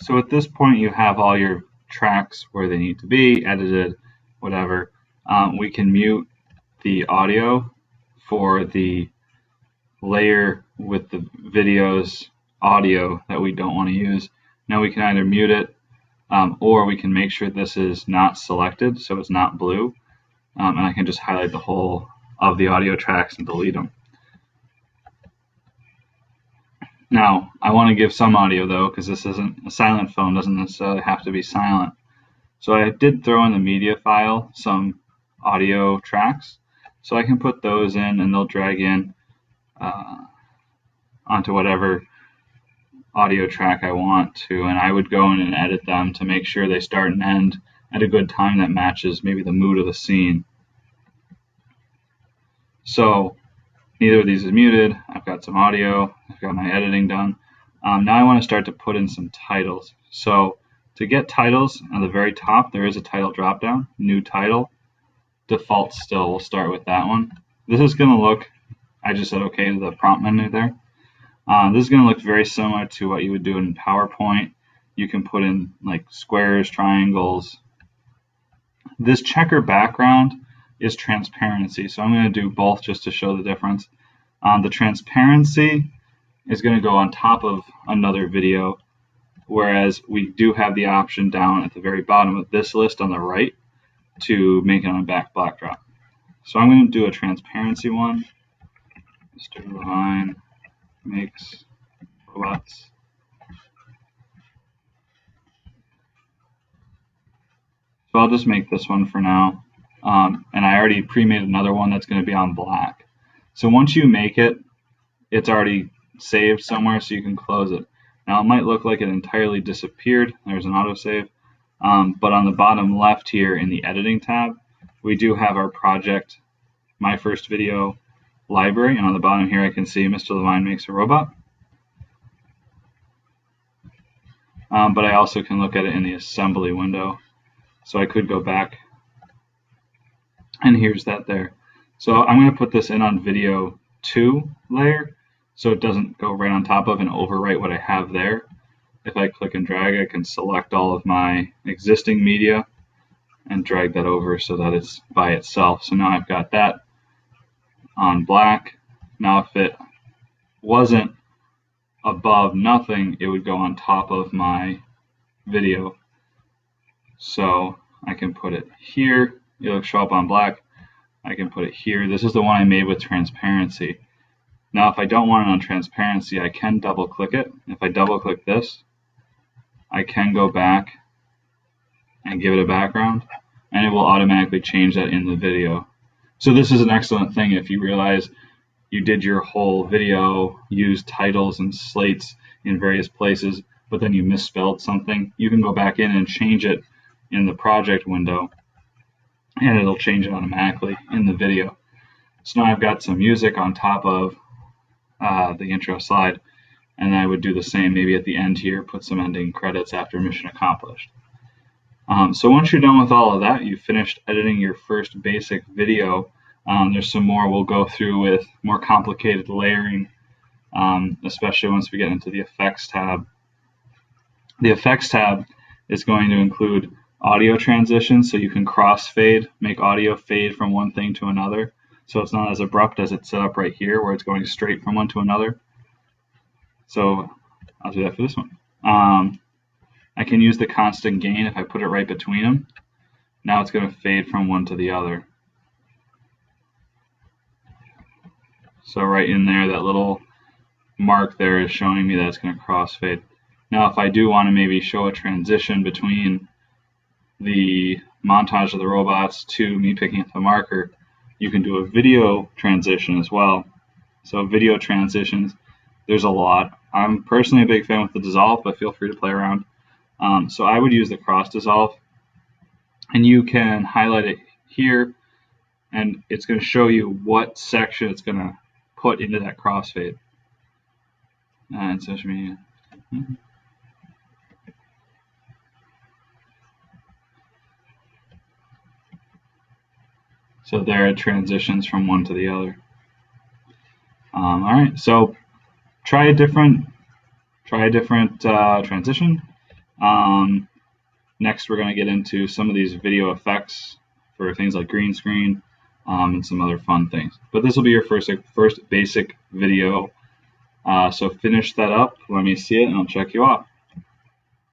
So at this point, you have all your tracks where they need to be, edited, whatever. We can mute the audio for the layer with the video's audio that we don't want to use. Now we can either mute it or we can make sure this is not selected, so it's not blue. And I can just highlight the whole of the audio tracks and delete them. Now, I want to give some audio though, because this isn't a silent phone, doesn't necessarily have to be silent. So I did throw in the media file some audio tracks, so I can put those in and they'll drag in onto whatever audio track I want to, and I would go in and edit them to make sure they start and end at a good time that matches maybe the mood of the scene. So neither of these is muted. I've got some audio. I've got my editing done. Now I want to start to put in some titles. So to get titles, on the very top, there is a title dropdown, new title. Default still, we'll start with that one. This is going to look, I just said okay to the prompt menu there. This is going to look very similar to what you would do in PowerPoint. You can put in like squares, triangles. This checker background is transparency, so I'm going to do both just to show the difference. The transparency is going to go on top of another video, whereas we do have the option down at the very bottom of this list on the right to make it on a backdrop. So I'm going to do a transparency one. Mr. Levine makes robots. So I'll just make this one for now. And I already pre-made another one that's going to be on black. So once you make it, it's already saved somewhere, so you can close it. Now it might look like it entirely disappeared. There's an autosave. But on the bottom left here in the editing tab, we do have our project, My First Video library. And on the bottom here, I can see Mr. Levine makes a robot. But I also can look at it in the assembly window. So I could go back, and here's that there. So I'm going to put this in on video 2 layer, so it doesn't go right on top of and overwrite what I have there. If I click and drag, I can select all of my existing media and drag that over so that it's by itself. So now I've got that on black. Now if it wasn't above nothing, it would go on top of my video. So I can put it here. It'll show up on black. I can put it here. This is the one I made with transparency. Now if I don't want it on transparency, I can double click it. If I double click this, I can go back and give it a background, and it will automatically change that in the video. So this is an excellent thing if you realize you did your whole video, used titles and slates in various places, but then you misspelled something. You can go back in and change it in the project window, and it'll change it automatically in the video. So now I've got some music on top of the intro slide, and I would do the same maybe at the end here, put some ending credits after mission accomplished. So once you're done with all of that, you've finished editing your first basic video. There's some more we'll go through with more complicated layering, especially once we get into the effects tab. The effects tab is going to include audio transitions, so you can crossfade, make audio fade from one thing to another. So it's not as abrupt as it's set up right here, where it's going straight from one to another. So I'll do that for this one. I can use the constant gain if I put it right between them. Now it's going to fade from one to the other. So right in there, that little mark there is showing me that it's going to crossfade. Now if I do want to maybe show a transition between the montage of the robots to me picking up the marker, you can do a video transition as well. So video transitions, there's a lot. I'm personally a big fan with the dissolve, but feel free to play around. So I would use the cross dissolve, and you can highlight it here, and it's going to show you what section it's going to put into that crossfade. And social media. So there it transitions from one to the other. All right, so try a different transition. Next, we're going to get into some of these video effects for things like green screen and some other fun things. But this will be your first basic video. So finish that up. Let me see it, and I'll check you off.